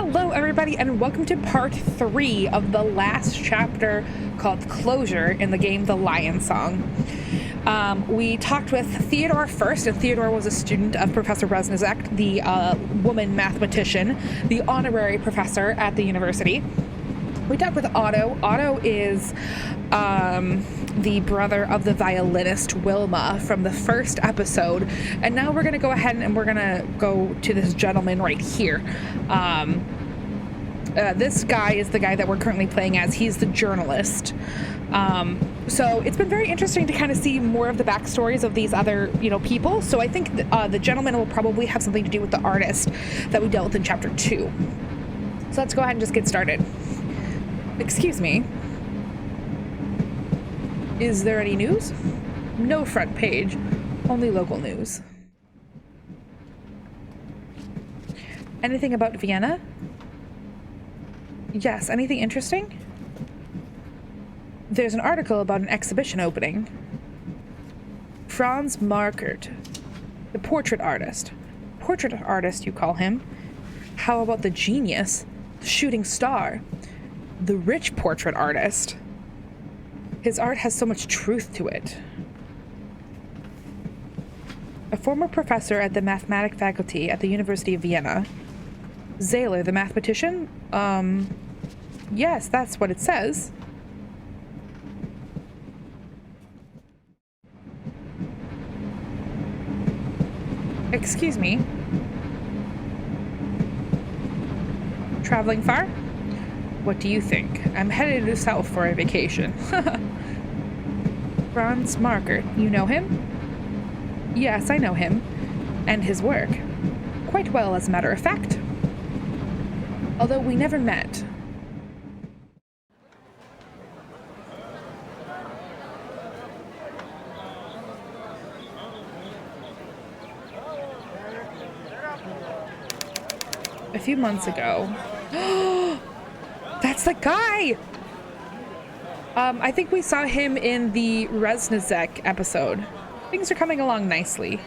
Hello, everybody, and welcome to part 3 of the last chapter called Closure in the game The Lion Song. We talked with Theodore first, and Theodore was a student of Professor Resnizek, the woman mathematician, the honorary professor at the university. We talked with Otto. Otto is the brother of the violinist Wilma from the first episode, and now we're going to go ahead and we're going to go to this gentleman right here. This guy is the guy that we're currently playing as. He's the journalist. So it's been very interesting to kind of see more of the backstories of these other, people. So I think the gentleman will probably have something to do with the artist that we dealt with in chapter 2. So let's go ahead and just get started. Excuse me. Is there any news? No front page, only local news. Anything about Vienna? Yes, anything interesting? There's an article about an exhibition opening. Franz Markert, the portrait artist. Portrait artist, you call him? How about the genius, the shooting star, the rich portrait artist? His art has so much truth to it. A former professor at the mathematics faculty at the University of Vienna. Zahler, the mathematician? Yes, that's what it says. Excuse me. Traveling far? What do you think? I'm headed to south for a vacation. Franz Markert, you know him? Yes, I know him. And his work. Quite well, as a matter of fact. Although we never met. A few months ago. That's the guy! I think we saw him in the Resnizek episode. Things are coming along nicely.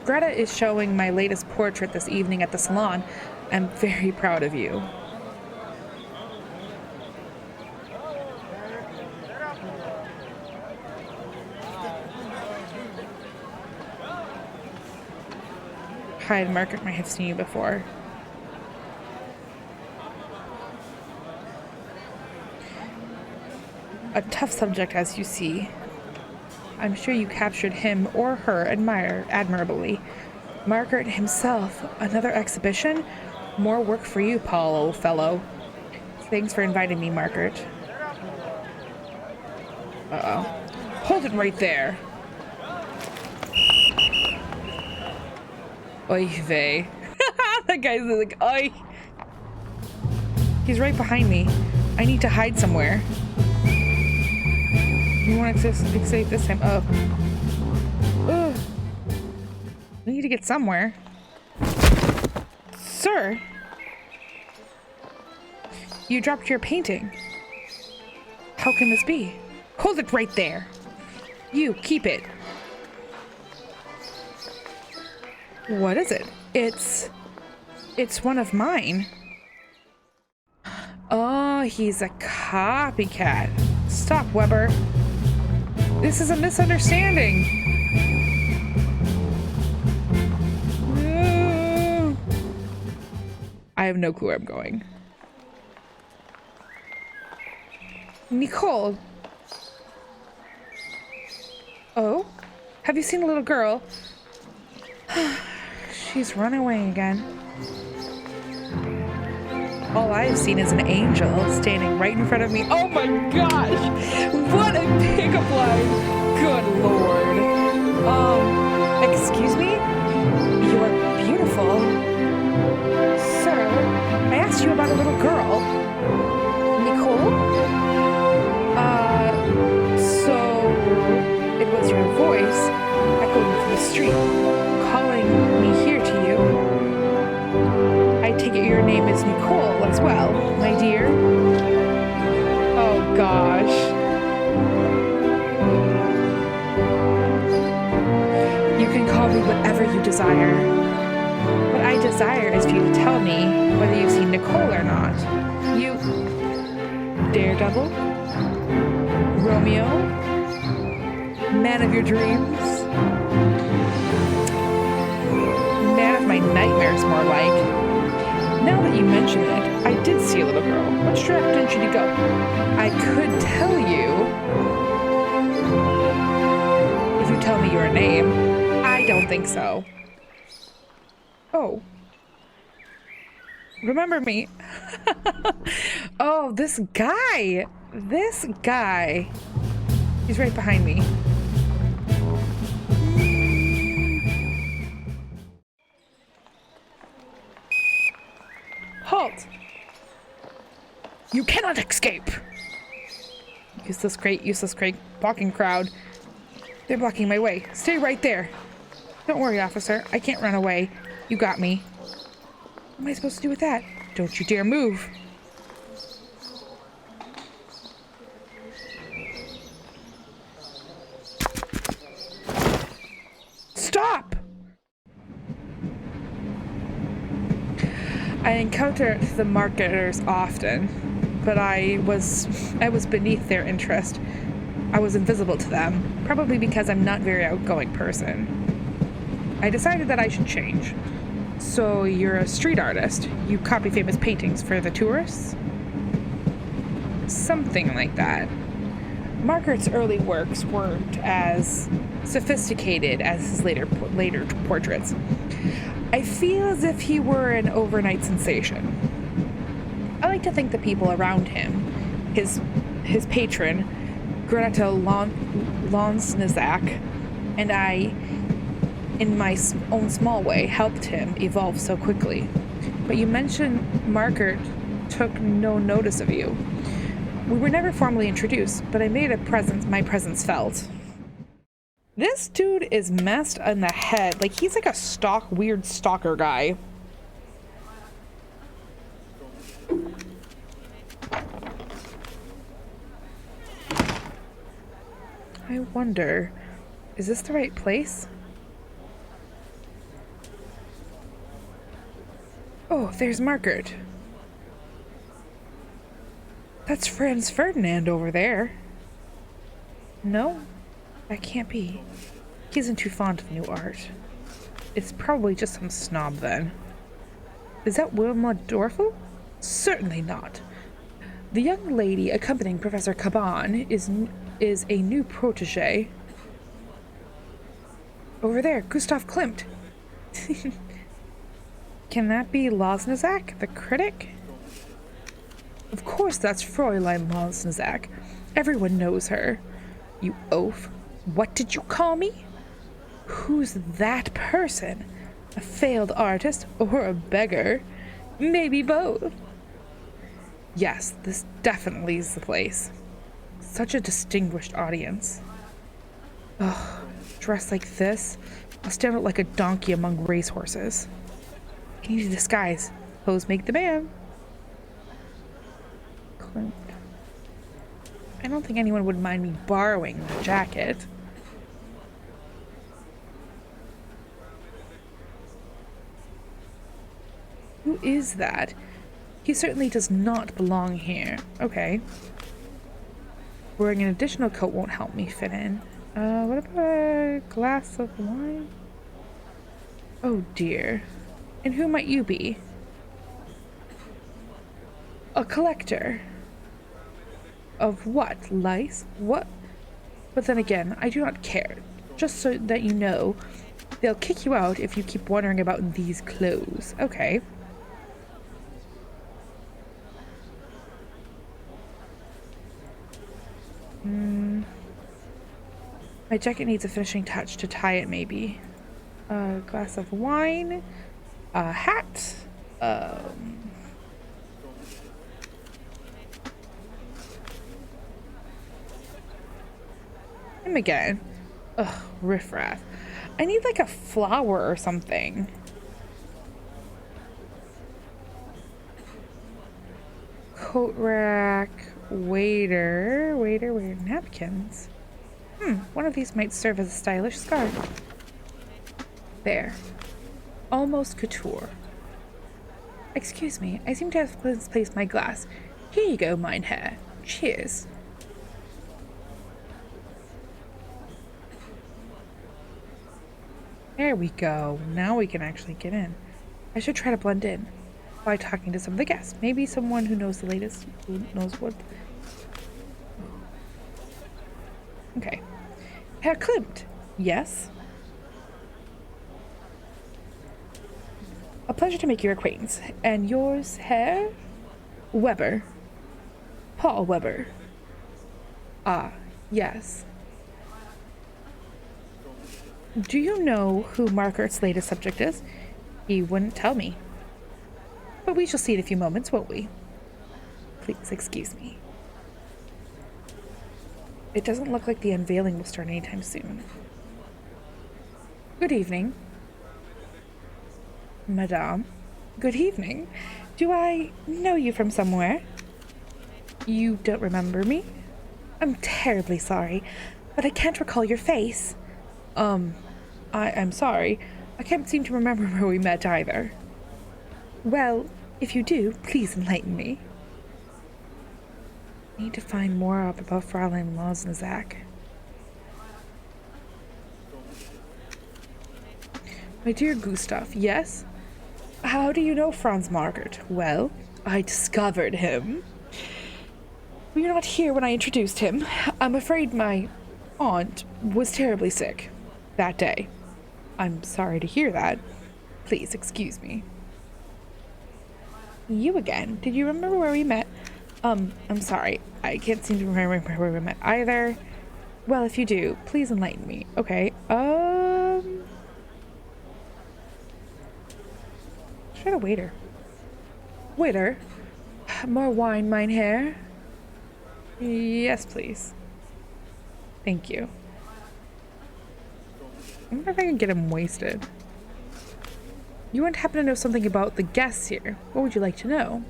Greta is showing my latest portrait this evening at the salon. I'm very proud of you. Hyde Market might have seen you before. A tough subject, as you see. I'm sure you captured him or her admirably. Margaret himself, another exhibition? More work for you, Paul, old fellow. Thanks for inviting me, Margaret. Uh-oh. Hold it right there. Oy vey. That guy's like, oy. He's right behind me. I need to hide somewhere. You want to escape this time? Oh. Ugh. We need to get somewhere. Sir! You dropped your painting. How can this be? Hold it right there. You, keep it. What is it? It's one of mine. Oh, he's a copycat. Stop, Weber. This is a misunderstanding. No. I have no clue where I'm going. Nicole. Oh? Have you seen a little girl? She's run away again. All I've seen is an angel standing right in front of me. Oh my gosh! What a pickup line! Good lord. Excuse me? You're beautiful. Sir, I asked you about a little girl. Nicole? So it was your voice echoing through the street, calling me here to you. I take it your name is Nicole as well, my dear. Oh gosh. You can call me whatever you desire. What I desire is for you to tell me whether you've seen Nicole or not. You... Daredevil? Romeo? Man of your dreams? Man of my nightmares, more like. Now that you mention it, I did see a little girl. Which direction should you go? I could tell you... if you tell me your name. I don't think so. Oh. Remember me. Oh, this guy. This guy. He's right behind me. Halt! You cannot escape! Useless crate, blocking crowd. They're blocking my way. Stay right there. Don't worry, officer. I can't run away. You got me. What am I supposed to do with that? Don't you dare move. Stop! I encounter the marketers often, but I was beneath their interest. I was invisible to them, probably because I'm not a very outgoing person. I decided that I should change. So you're a street artist. You copy famous paintings for the tourists? Something like that. Margaret's early works weren't as sophisticated as his later portraits. I feel as if he were an overnight sensation. I like to think the people around him, his patron, Greta Lonsnazak, and I, in my own small way, helped him evolve so quickly. But you mentioned Margaret took no notice of you. We were never formally introduced, but I made my presence felt. This dude is messed in the head. Like, he's like a weird stalker guy. I wonder, is this the right place? Oh, there's Margaret. That's Franz Ferdinand over there. No, that can't be. He isn't too fond of new art. It's probably just some snob then. Is that Wilma Dorfel? Certainly not. The young lady accompanying Professor Caban is a new protege. Over there, Gustav Klimt. Can that be Losnazak, the critic? Of course that's Fräulein Losnazak. Everyone knows her. You oaf. What did you call me? Who's that person? A failed artist or a beggar? Maybe both. Yes, this definitely is the place. Such a distinguished audience. Ugh, dressed like this, I'll stand out like a donkey among racehorses. Can you disguise? Clothes make the man. Clint. I don't think anyone would mind me borrowing the jacket. Who is that? He certainly does not belong here. Okay. Wearing an additional coat won't help me fit in. What about a glass of wine? Oh dear. And who might you be? A collector. Of what? Lice? What? But then again, I do not care. Just so that you know, they'll kick you out if you keep wandering about in these clothes. Okay. My jacket needs a finishing touch to tie it, maybe. A glass of wine. A hat. Him again. Ugh, riffraff. I need like a flower or something. Coat rack. Waiter, napkins. One of these might serve as a stylish scarf. There. Almost couture. Excuse me, I seem to have misplaced my glass. Here you go, mein Herr. Cheers. There we go. Now we can actually get in. I should try to blend in by talking to some of the guests. Maybe someone who knows the latest, who knows what. Okay. Herr Klimt. Yes? A pleasure to make your acquaintance. And yours, Herr? Weber. Paul Weber. Ah, yes. Do you know who Margaret's latest subject is? He wouldn't tell me. But we shall see in a few moments, won't we? Please excuse me. It doesn't look like the unveiling will start anytime soon. Good evening. Madame. Good evening. Do I know you from somewhere? You don't remember me? I'm terribly sorry, but I can't recall your face. I'm sorry. I can't seem to remember where we met either. Well, if you do, please enlighten me. I need to find more out about Fräulein Losnizak. My dear Gustav, yes? How do you know Franz Margaret? Well, I discovered him. Were you not here when I introduced him? I'm afraid my aunt was terribly sick that day. I'm sorry to hear that. Please excuse me. You again? Did you remember where we met? I'm sorry. I can't seem to remember where we met either. Well, if you do, please enlighten me. Okay, Try a waiter. Waiter? More wine, mein Herr? Yes, please. Thank you. I wonder if I can get him wasted. You wouldn't happen to know something about the guests here. What would you like to know?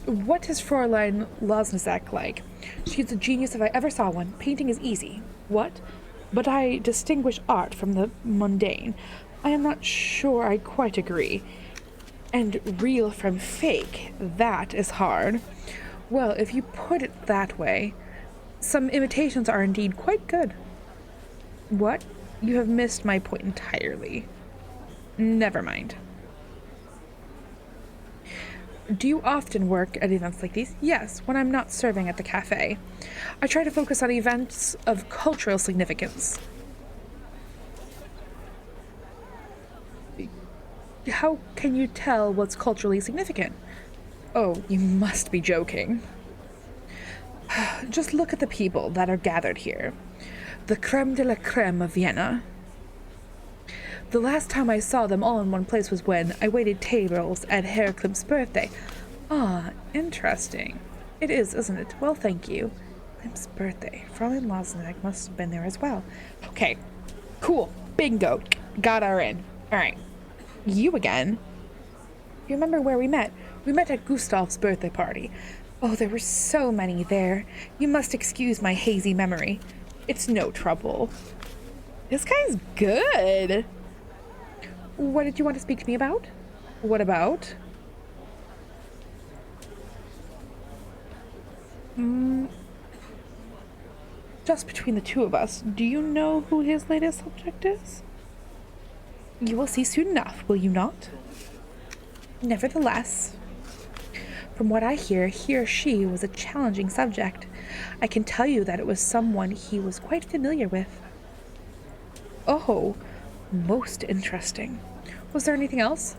What is Fräulein Losnizak like? She's a genius if I ever saw one. Painting is easy. What? But I distinguish art from the mundane. I am not sure I quite agree. And real from fake, that is hard. Well, if you put it that way, some imitations are indeed quite good. What? You have missed my point entirely. Never mind. Do you often work at events like these? Yes, when I'm not serving at the cafe. I try to focus on events of cultural significance. How can you tell what's culturally significant? Oh, you must be joking. Just look at the people that are gathered here. The creme de la creme of Vienna. The last time I saw them all in one place was when I waited tables at Herr Klimt's birthday. Ah, interesting. It is, isn't it? Well, thank you. Klimt's birthday. Fräulein Losnizak must have been there as well. Okay, cool. Bingo. Got her in. All right. You again? You remember where we met? We met at Gustav's birthday party. Oh, there were so many there. You must excuse my hazy memory. It's no trouble. This guy's good. What did you want to speak to me about? What about? Just between the two of us, do you know who his latest subject is? You will see soon enough, will you not? Nevertheless, from what I hear, he or she was a challenging subject. I can tell you that it was someone he was quite familiar with. Oh, most interesting. Was there anything else?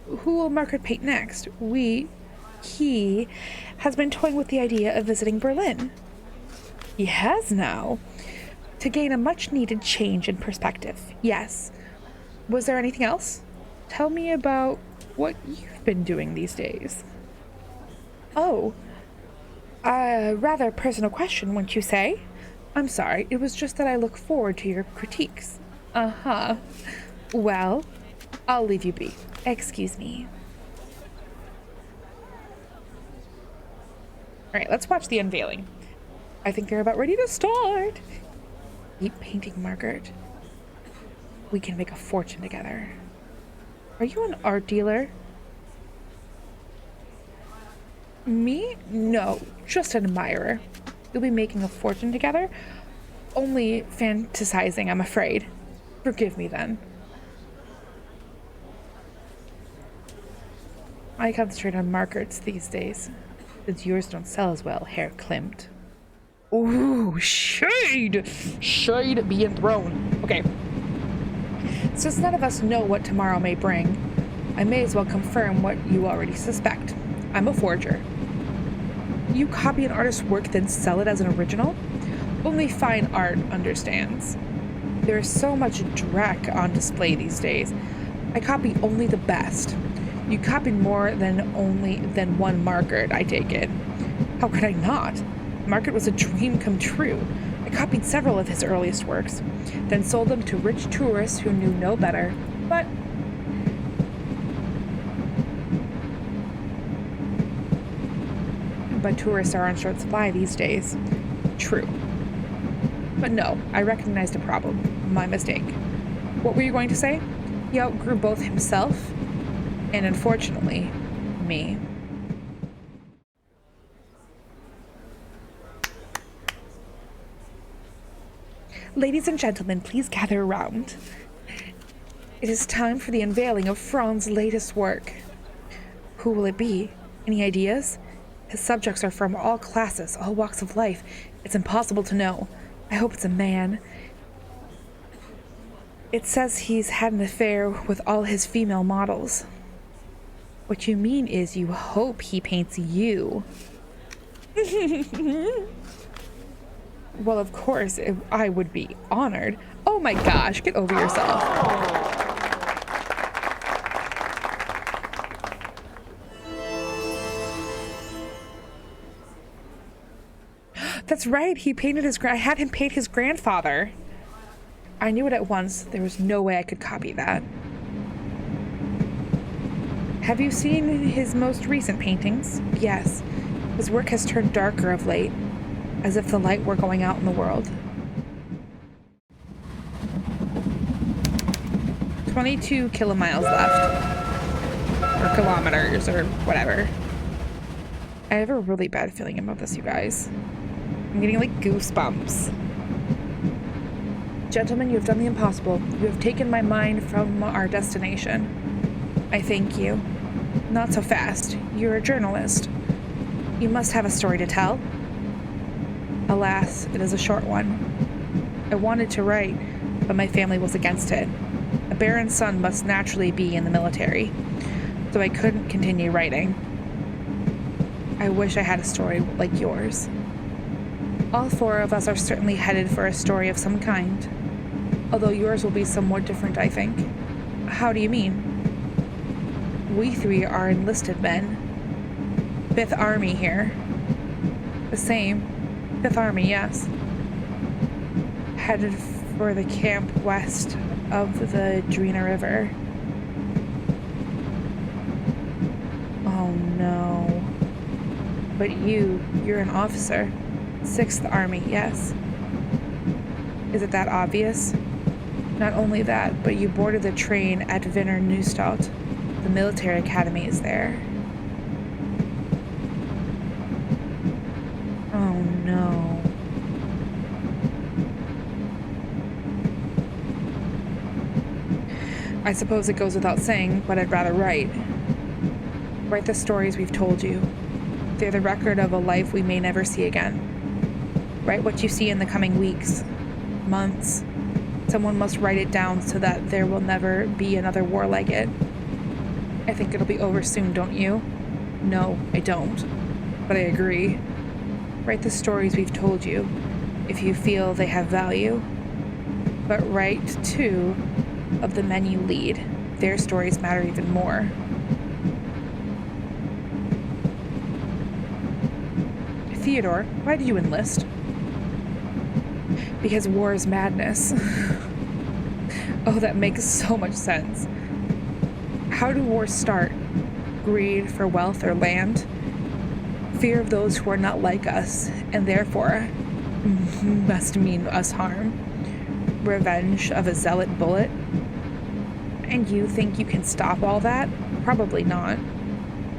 Who will Margaret paint next? He has been toying with the idea of visiting Berlin. He has now. To gain a much-needed change in perspective, yes. Was there anything else? Tell me about what you've been doing these days. Oh, a rather personal question, wouldn't you say? I'm sorry, it was just that I look forward to your critiques. Uh-huh. Well, I'll leave you be. Excuse me. All right, let's watch the unveiling. I think they're about ready to start. Keep painting, Margaret. We can make a fortune together. Are you an art dealer? Me? No, just an admirer. You'll be making a fortune together? Only fantasizing, I'm afraid. Forgive me then. I concentrate on Margaret's these days, since yours don't sell as well, Herr Klimt. Ooh, shade! Shade being thrown. Okay. Since none of us know what tomorrow may bring, I may as well confirm what you already suspect. I'm a forger. You copy an artist's work, then sell it as an original? Only fine art understands. There is so much dreck on display these days. I copy only the best. You copied more than one Margaret, I take it. How could I not? Margaret was a dream come true. I copied several of his earliest works, then sold them to rich tourists who knew no better. But tourists are on short supply these days. True. But no, I recognized a problem. My mistake. What were you going to say? He outgrew both himself and, unfortunately, me. Ladies and gentlemen, please gather around. It is time for the unveiling of Franz's latest work. Who will it be? Any ideas? His subjects are from all classes, all walks of life. It's impossible to know. I hope it's a man. It says he's had an affair with all his female models. What you mean is you hope he paints you. Well, of course, I would be honored. Oh my gosh, get over yourself. That's right, he painted I had him paint his grandfather. I knew it at once. There was no way I could copy that. Have you seen his most recent paintings? Yes. His work has turned darker of late, as if the light were going out in the world. 22 kilomiles left. Or kilometers, or whatever. I have a really bad feeling about this, you guys. I'm getting like goosebumps. Gentlemen, you have done the impossible. You have taken my mind from our destination. I thank you. Not so fast. You're a journalist. You must have a story to tell. Alas, it is a short one. I wanted to write, but my family was against it. A baron's son must naturally be in the military, so I couldn't continue writing. I wish I had a story like yours. All four of us are certainly headed for a story of some kind, although yours will be somewhat different, I think. How do you mean? We three are enlisted men. 5th Army here. The same. 5th Army, yes. Headed for the camp west of the Drina River. Oh no. But you're an officer. 6th Army, yes. Is it that obvious? Not only that, but you boarded the train at Wiener Neustadt. The military academy is there. Oh no. I suppose it goes without saying, but I'd rather write. Write the stories we've told you. They're the record of a life we may never see again. Write what you see in the coming weeks, months. Someone must write it down so that there will never be another war like it. I think it'll be over soon, don't you? No, I don't. But I agree. Write the stories we've told you, if you feel they have value. But write, too, of the men you lead. Their stories matter even more. Theodore, why did you enlist? Because war is madness. Oh, that makes so much sense. How do wars start? Greed for wealth or land? Fear of those who are not like us, and therefore must mean us harm. Revenge of a zealot bullet. And you think you can stop all that? Probably not.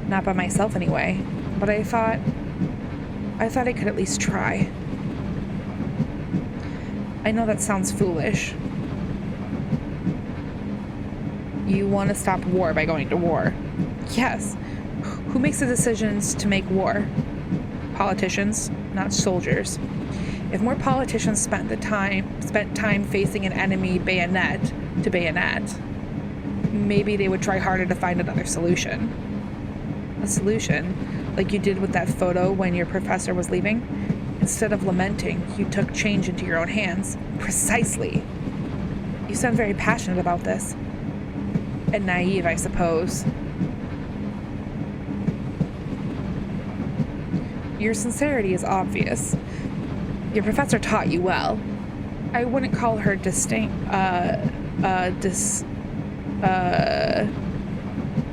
Not by myself anyway. But I thought I could at least try. I know that sounds foolish. You want to stop war by going to war. Yes. Who makes the decisions to make war? Politicians, not soldiers. If more politicians spent time facing an enemy bayonet to bayonet, maybe they would try harder to find another solution. A solution, like you did with that photo when your professor was leaving. Instead of lamenting, you took change into your own hands. Precisely. You sound very passionate about this. And naive, I suppose. Your sincerity is obvious. Your professor taught you well. I wouldn't call her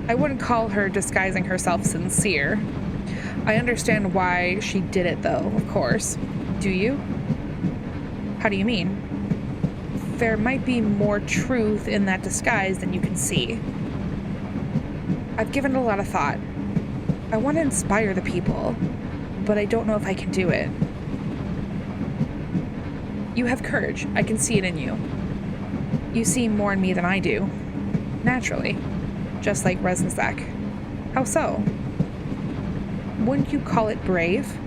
I wouldn't call her disguising herself sincere. I understand why she did it, though, of course. Do you? How do you mean? There might be more truth in that disguise than you can see. I've given it a lot of thought. I want to inspire the people, but I don't know if I can do it. You have courage. I can see it in you. You see more in me than I do. Naturally. Just like Reznicek. How so? Wouldn't you call it brave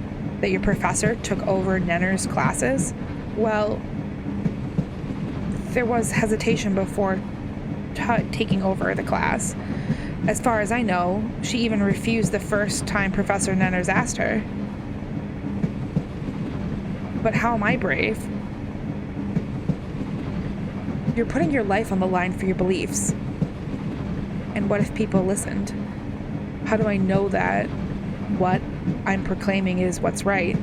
that your professor took over Nenner's classes? Well, there was hesitation before taking over the class. As far as I know, she even refused the first time Professor Nenners asked her. But how am I brave? You're putting your life on the line for your beliefs. And what if people listened? How do I know that what I'm proclaiming is what's right?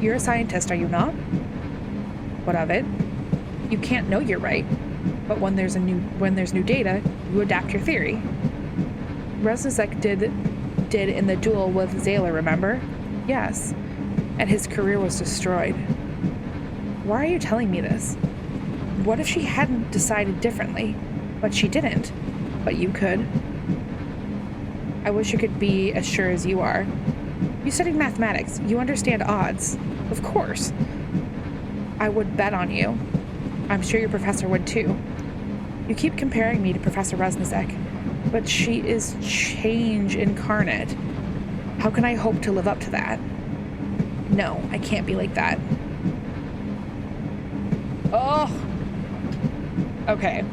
You're a scientist, are you not? What of it? You can't know you're right. But when there's new data, you adapt your theory. Reznicek did in the duel with Zayler, remember? Yes. And his career was destroyed. Why are you telling me this? What if she hadn't decided differently? But she didn't. But you could. I wish you could be as sure as you are. You studied mathematics. You understand odds. Of course. I would bet on you. I'm sure your professor would too. You keep comparing me to Professor Reznicek, but she is change incarnate. How can I hope to live up to that? No, I can't be like that. Oh! Okay.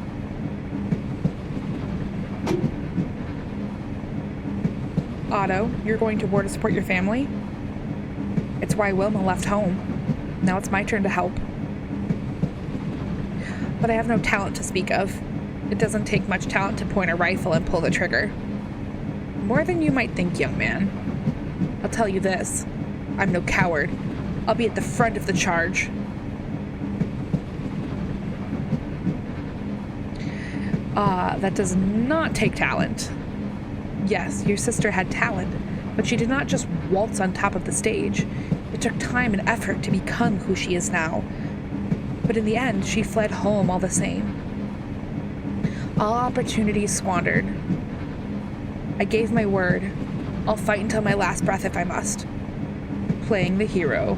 Otto, you're going to war to support your family? It's why Wilma left home. Now it's my turn to help. But I have no talent to speak of. It doesn't take much talent to point a rifle and pull the trigger. More than you might think, young man. I'll tell you this. I'm no coward. I'll be at the front of the charge. That does not take talent. Yes, your sister had talent, but she did not just waltz on top of the stage. It took time and effort to become who she is now. But in the end, she fled home all the same. All opportunities squandered. I gave my word. I'll fight until my last breath if I must. Playing the hero.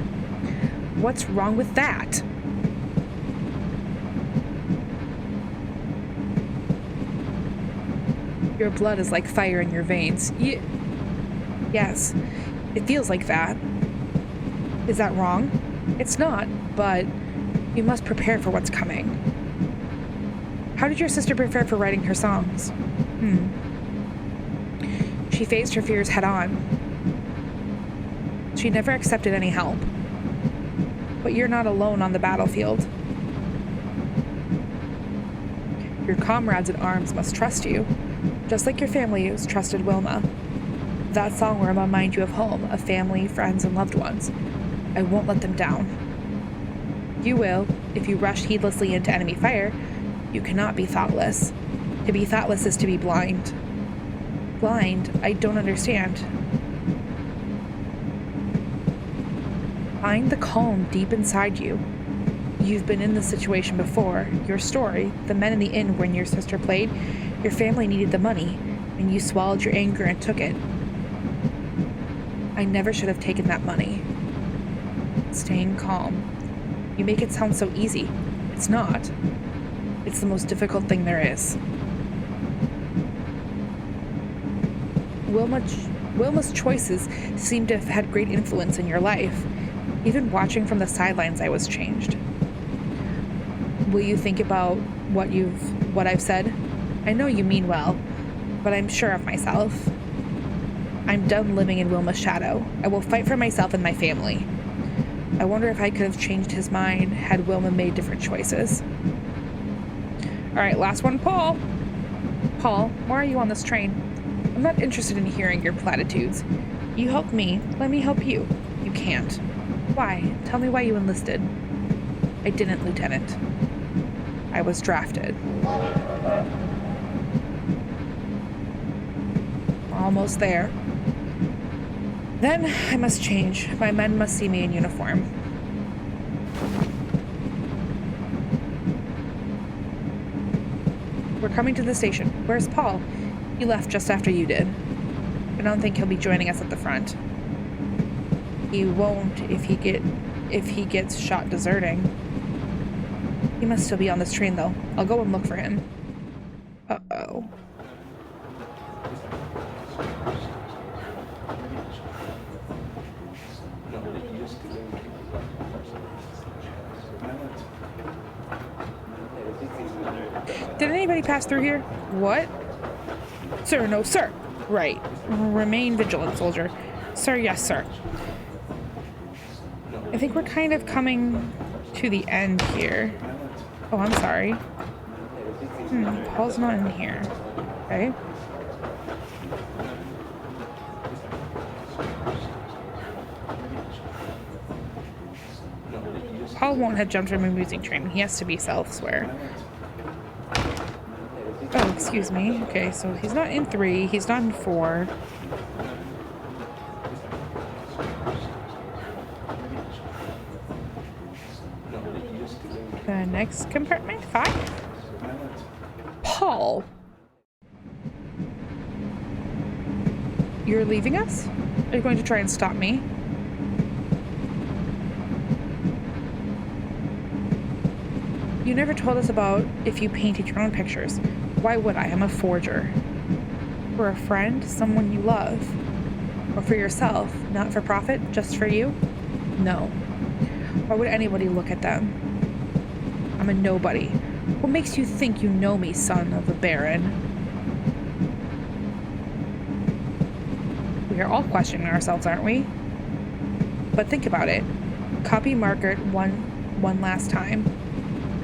What's wrong with that? Your blood is like fire in your veins. Yes, it feels like that. Is that wrong? It's not, but you must prepare for what's coming. How did your sister prepare for writing her songs? She faced her fears head on. She never accepted any help. But you're not alone on the battlefield. Your comrades in arms must trust you, just like your family has trusted Wilma. That song will remind you of home, of family, friends, and loved ones. I won't let them down. You will, if you rush heedlessly into enemy fire. You cannot be thoughtless. To be thoughtless is to be blind. Blind? I don't understand. Find the calm deep inside you. You've been in this situation before. Your story, the men in the inn when your sister played, your family needed the money, and you swallowed your anger and took it. I never should have taken that money. Staying calm. You make it sound so easy. It's not. It's the most difficult thing there is. Wilma's choices seem to have had great influence in your life. Even watching from the sidelines, I was changed. Will you think about what I've said? I know you mean well, but I'm sure of myself. I'm done living in Wilma's shadow. I will fight for myself and my family. I wonder if I could have changed his mind had Wilma made different choices. All right, last one, Paul. Paul, why are you on this train? I'm not interested in hearing your platitudes. You helped me. Let me help you. You can't. Why? Tell me why you enlisted. I didn't, Lieutenant. I was drafted. Almost there. Then I must change. My men must see me in uniform. We're coming to the station. Where's Paul? He left just after you did. I don't think he'll be joining us at the front. He won't if he gets shot deserting. He must still be on this train, though. I'll go and look for him. Uh-oh. Did anybody pass through here? What? Sir, no, sir. Right. Remain vigilant, soldier. Sir, yes, sir. I think we're kind of coming to the end here. Oh, I'm sorry. Paul's not in here. Okay. Paul won't have jumped from a music train. He has to be elsewhere. Oh, excuse me. Okay, so he's not in 3. He's not in 4. The next compartment, 5. Paul. You're leaving us? Are you going to try and stop me? You never told us about if you painted your own pictures. Why would I? I'm a forger. For a friend, someone you love. Or for yourself, not for profit, just for you? No. Why would anybody look at them? I'm a nobody. What makes you think you know me, son of a baron? We are all questioning ourselves, aren't we? But think about it. Copy Margaret one last time.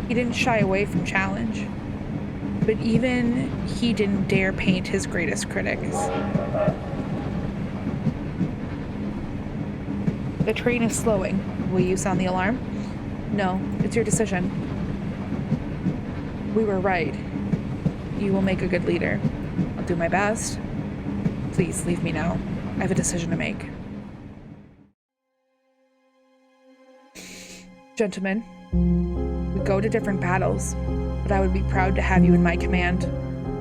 He didn't shy away from challenge. But even he didn't dare paint his greatest critics. The train is slowing. Will you sound the alarm? No, it's your decision. We were right. You will make a good leader. I'll do my best. Please leave me now. I have a decision to make. Gentlemen, we go to different battles, but I would be proud to have you in my command.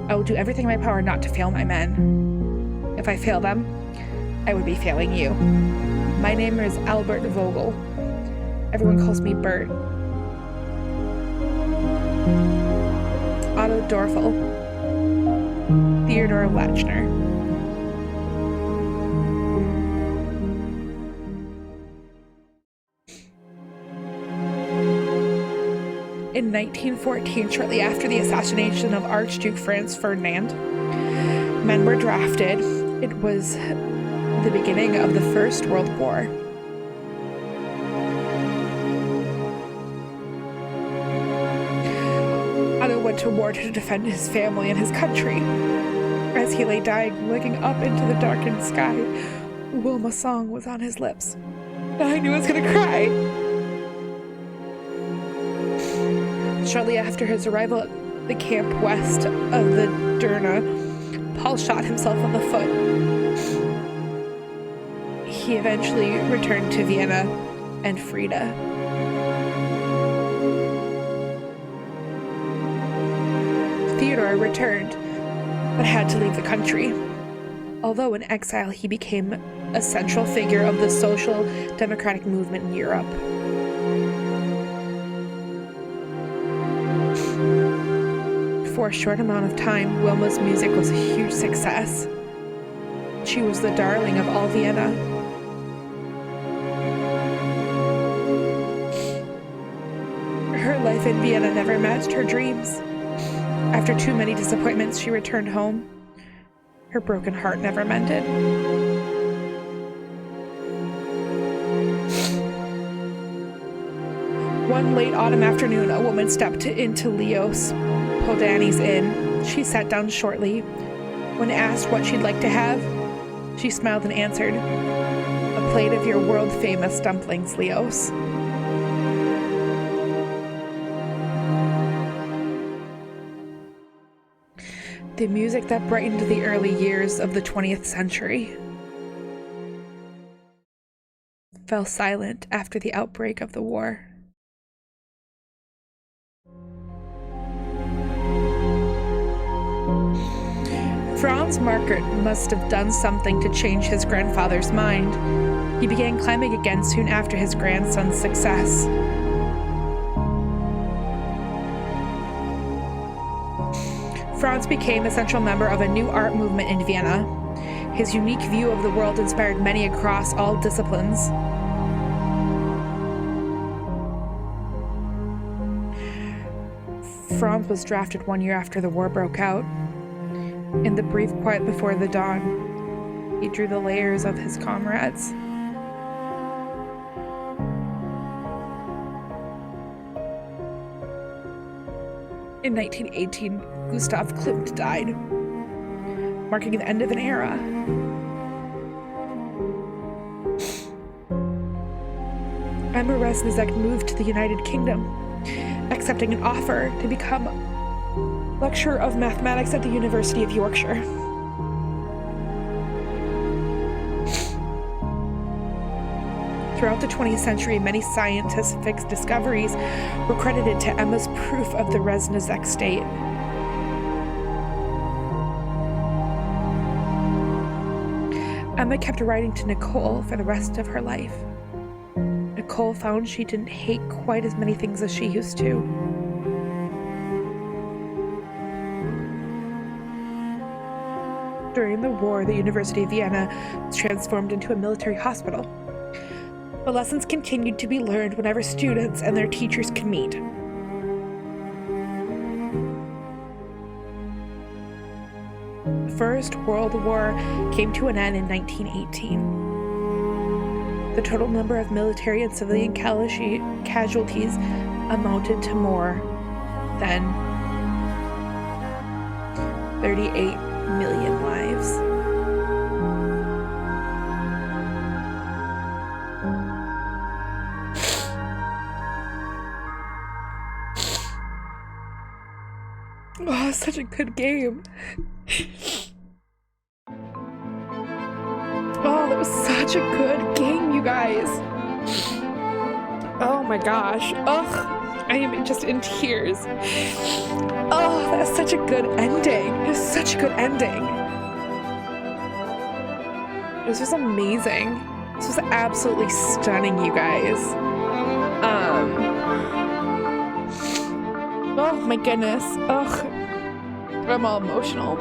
I will do everything in my power not to fail my men. If I fail them, I would be failing you. My name is Albert Vogel. Everyone calls me Bert. Otto Dorfel. Theodore Lachner. In 1914, shortly after the assassination of Archduke Franz Ferdinand, men were drafted. It was the beginning of the First World War. Otto went to war to defend his family and his country. As he lay dying, looking up into the darkened sky, Wilma's song was on his lips. I knew I was gonna cry. Shortly after his arrival at the camp west of the Drina, Paul shot himself on the foot. He eventually returned to Vienna, and Frida. Theodore returned, but had to leave the country. Although in exile, he became a central figure of the social democratic movement in Europe. For a short amount of time, Wilma's music was a huge success. She was the darling of all Vienna. Her life in Vienna never matched her dreams. After too many disappointments, she returned home. Her broken heart never mended. One late autumn afternoon, a woman stepped into Leos Poldani's inn. She sat down shortly. When asked what she'd like to have, she smiled and answered, "A plate of your world-famous dumplings, Leos." The music that brightened the early years of the 20th century fell silent after the outbreak of the war. Franz Markert must have done something to change his grandfather's mind. He began climbing again soon after his grandson's success. Franz became a central member of a new art movement in Vienna. His unique view of the world inspired many across all disciplines. Franz was drafted 1 year after the war broke out. In the brief quiet before the dawn, he drew the layers of his comrades. In 1918, Gustav Klimt died, marking the end of an era. Emma Resnizek moved to the United Kingdom, accepting an offer to become lecturer of mathematics at the University of Yorkshire. Throughout the 20th century, many scientific discoveries were credited to Emma's proof of the Resnizek state. Emma kept writing to Nicole for the rest of her life. Nicole found she didn't hate quite as many things as she used to. During the war, the University of Vienna was transformed into a military hospital. The lessons continued to be learned whenever students and their teachers could meet. The First World War came to an end in 1918. The total number of military and civilian casualties amounted to more than 38 million lives. Oh, such a good game. Oh, that was such a good game, you guys. Oh my gosh. Ugh, I am just in tears. Oh, that's such a good ending. It was such a good ending. This was amazing. This was absolutely stunning, you guys. Oh my goodness. Ugh. I'm all emotional.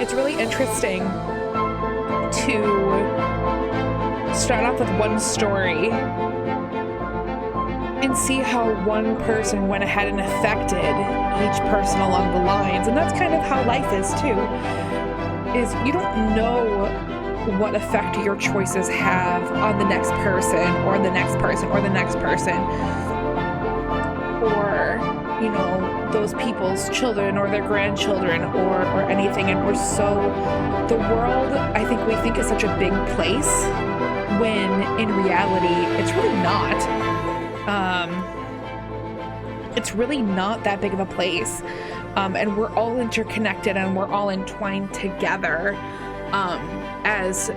It's really interesting to start off with one story and see how one person went ahead and affected each person along the lines. And that's kind of how life is too, is you don't know what effect your choices have on the next person or the next person or the next person, or, you know, those people's children or their grandchildren or anything. And we're so, the world, I think we think is such a big place when in reality it's really not. It's really not that big of a place. And we're all interconnected and we're all entwined together. as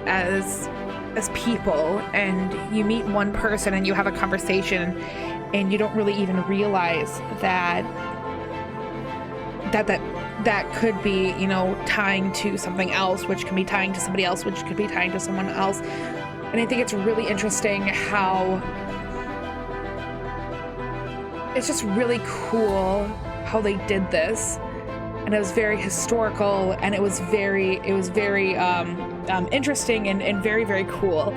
people, and you meet one person and you have a conversation and you don't really even realize that could be, you know, tying to something else, which can be tying to somebody else, which could be tying to someone else. And I think it's really interesting how it's just really cool how they did this. And it was very historical, and it was very interesting and very, very cool.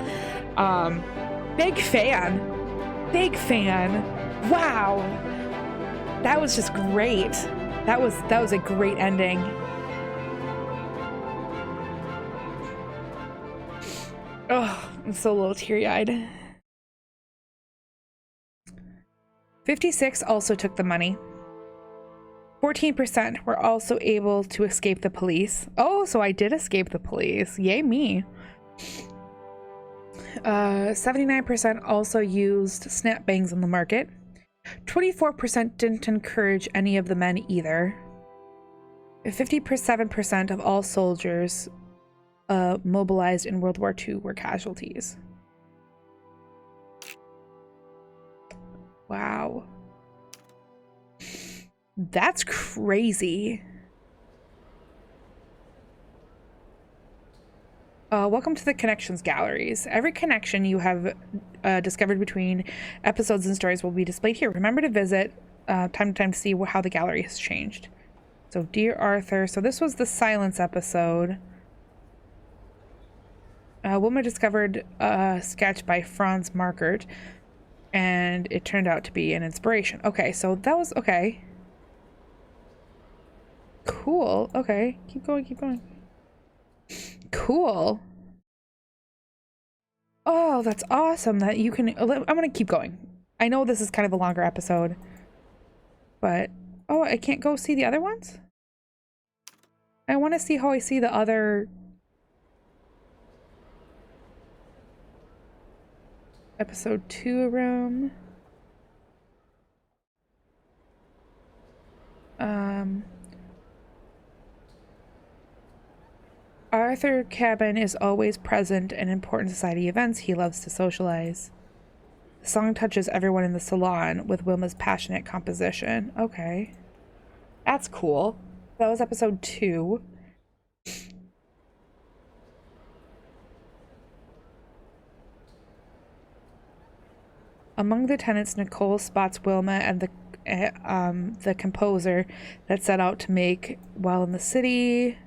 Big fan. Wow. That was just great. That was a great ending. Oh, I'm so a little teary-eyed. 56 also took the money. 14% were also able to escape the police. Oh, so I did escape the police. Yay me. 79% also used snap bangs on the market. 24% didn't encourage any of the men either. 57% of all soldiers mobilized in World War II were casualties. Wow. That's crazy. Welcome to the Connections Galleries. Every connection you have discovered between episodes and stories will be displayed here. Remember to visit time to time to see how the gallery has changed. So, Dear Arthur. So this was the Silence episode. Wilma discovered a sketch by Franz Markert, and it turned out to be an inspiration. Okay, so that was okay. Cool. Okay, keep going. Cool. Oh, that's awesome that you can... I'm gonna keep going. I know this is kind of a longer episode, but... Oh, I can't go see the other ones? I want to see how I see the other... Episode 2 room. Arthur Cabin is always present in important society events. He loves to socialize. The song touches everyone in the salon with Wilma's passionate composition. Okay. That's cool. That was episode 2. Among the tenants, Nicole spots Wilma and the composer that set out to make While in the City.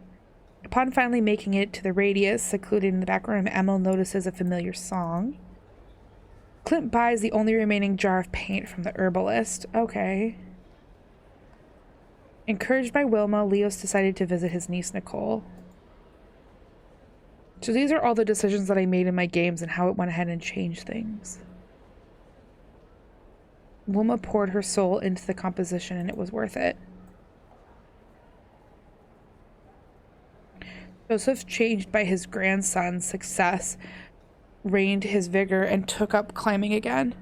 Upon finally making it to the radius, secluded in the back room, Emil notices a familiar song. Clint buys the only remaining jar of paint from the herbalist. Okay. Encouraged by Wilma, Leos decided to visit his niece Nicole. So these are all the decisions that I made in my games and how it went ahead and changed things. Wilma poured her soul into the composition and it was worth it. Joseph, changed by his grandson's success, reined his vigor and took up climbing again.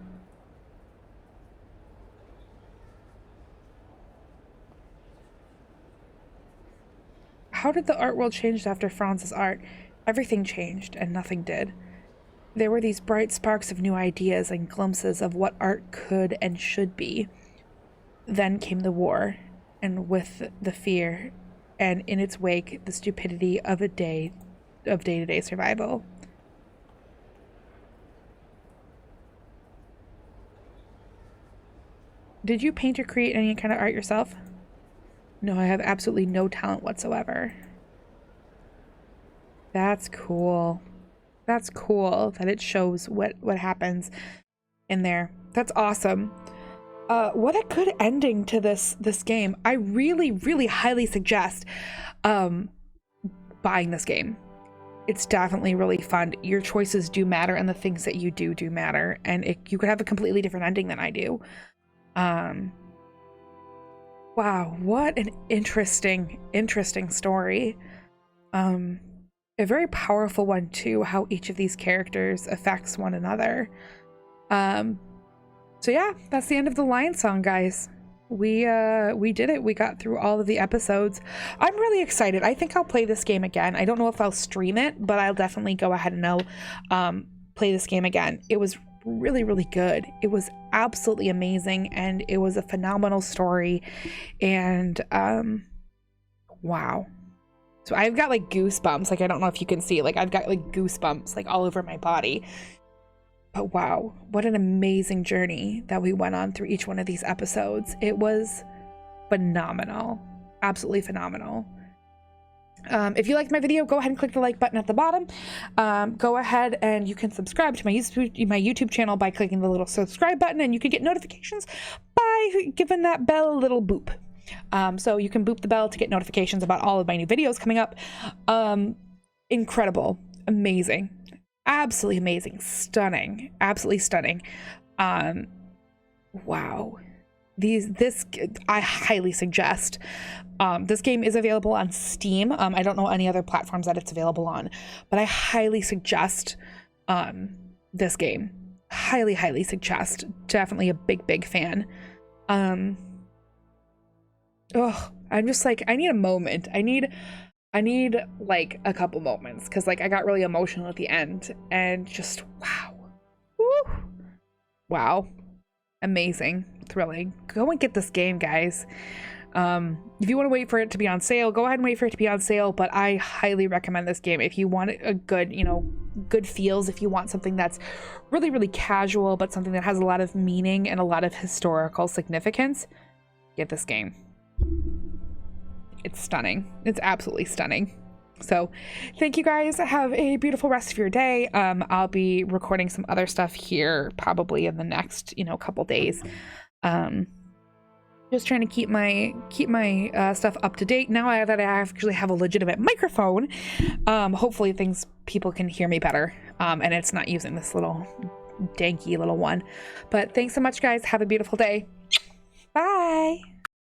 How did the art world change after Franz's art? Everything changed, and nothing did. There were these bright sparks of new ideas and glimpses of what art could and should be. Then came the war, and with the fear, and in its wake, the stupidity of day-to-day survival. Did you paint or create any kind of art yourself? No, I have absolutely no talent whatsoever. That's cool. That's cool that it shows what happens in there. That's awesome. What a good ending to this game. I really, really highly suggest buying this game. It's definitely really fun. Your choices do matter, and the things that you do matter. And you could have a completely different ending than I do. Wow, what an interesting story. A very powerful one too, how each of these characters affects one another. So yeah, that's the end of the Lion Song, guys. we did it. We got through all of the episodes. I'm really excited. I think I'll play this game again. I don't know if I'll stream it, but I'll definitely go ahead and play this game again. It was really, really good. It was absolutely amazing, and it was a phenomenal story. And wow. So I've got like goosebumps. Like, I don't know if you can see, like I've got like goosebumps like all over my body. But wow, what an amazing journey that we went on through each one of these episodes. It was phenomenal. Absolutely phenomenal. If you liked my video, go ahead and click the like button at the bottom. Go ahead and you can subscribe to my YouTube channel by clicking the little subscribe button, and you can get notifications by giving that bell a little boop. So you can boop the bell to get notifications about all of my new videos coming up. Incredible, amazing, absolutely amazing, stunning, absolutely stunning. Wow. This I highly suggest. This game is available on Steam. I don't know any other platforms that it's available on, but I highly suggest this game. Highly suggest. Definitely a big fan. I'm just like, I need a moment. I need like a couple moments, because like I got really emotional at the end, and just wow. Woo. Wow. Amazing. Thrilling. Go and get this game, guys. If you want to wait for it to be on sale, go ahead and wait for it to be on sale, but I highly recommend this game. If you want a good, good feels, if you want something that's really casual, but something that has a lot of meaning and a lot of historical significance, get this game. It's stunning. It's absolutely stunning. So thank you guys. Have a beautiful rest of your day. I'll be recording some other stuff here probably in the next, couple days. Just trying to keep my stuff up to date now that I actually have a legitimate microphone. Hopefully people can hear me better, and it's not using this little danky little one. But thanks so much, guys. Have a beautiful day. Bye.